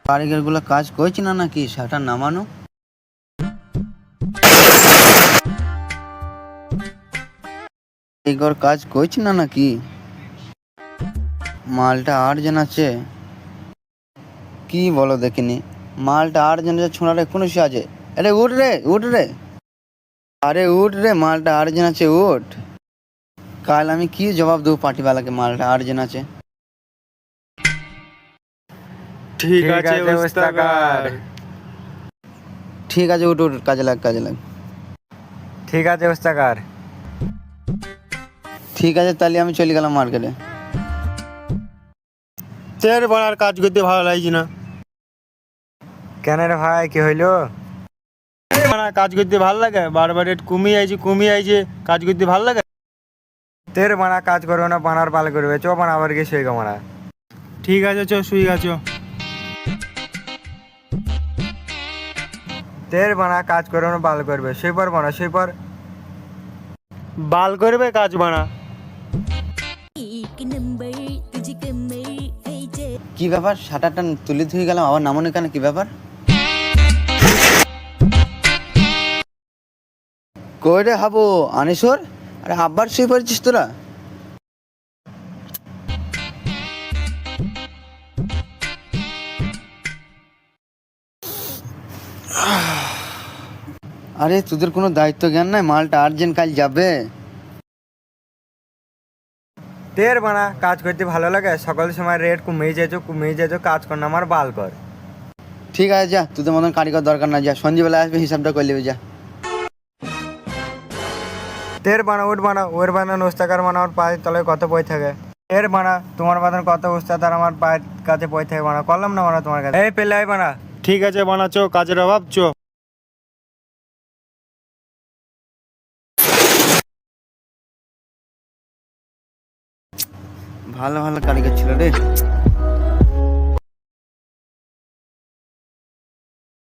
কারিগর গুলো কাজ করছে না নাকি শাটার নামানো? কারিগর কাজ করছে না নাকি? মালটা আর্জেন্ট আছে। কি বলো দেখিনি, মালটা আর্জেন্ট আছে, ছোঁড়াটা এক্ষুনি সে আছে। আরে উঠ রে, উঠ রে, আরে উঠ রে, মালটা আর্জেন্ট আছে, উঠ। কাল আমি কি জবাব দেবো পার্টিওয়ালাকে, মালটা আর্জেন্ট আছে। ঠিক আছে ওস্তাকার। ঠিক আছে, উঠ উঠ, কাজে লাগ, কাজে লাগ। ঠিক আছে ওস্তাকার। ঠিক আছে, তাহলে আমি চলে গেলাম মার্কেটে। তের বাড়ার কাজ করতে ভালো লাগছে না। কেন রে ভাই, কি হইলো? বাড়া কাজ করতে ভালো লাগে, বারবার রেট কমিয়ে আইছে, কাজ করতে ভালো লাগে। তের বানা কাজ করবে না, বানার পাল করবে, চো বানা আবার গিয়ে শুয়ে মারা। ঠিক আছে চ, শুই আছো। তের বানা কাজ করবে না, বাল করবে, শুয়ে পর বানা, শুয়ে পর। বাল করবে কাজ বানা। কি ব্যাপার, শাটারটা তুলে ধুয়ে গেলাম, আবার নামানো কেন, কি ব্যাপার? কই রে হাবু, আনিসর, আরে আবার শুয়ে পড়েছিস তোরা? আরে তোদের কোনো দায়িত্ব জ্ঞান নাই, মালটা আর্জেন্ট কাল যাবে। তের বানা কাজ করতে ভালো লাগে, সকল সময় রেট কমিয়ে যাইছো, কাজ কর না, আমার বাল কর। ঠিক আছে যা, তোদের মতন কারিগর দরকার না, যা সন্ধ্যেবেলা আসবে, হিসাবটা করে নেবে, যা। তের বানা উঠ বানা, ওর বানান ওস্তাকার বানা, আমার পায়ের তলায় কত বই থাকে। এর বানা তোমার বানান কত ওস্তাদ আর আমার পায়ের কাছে বই থাকে, বানা করলাম না বানা তোমার কাছে। এই পেলে আয় বানা। ঠিক আছে বানাচ্ছো, কাজের অভাব চো। ভালো ভালো কারিগর ছিল রে।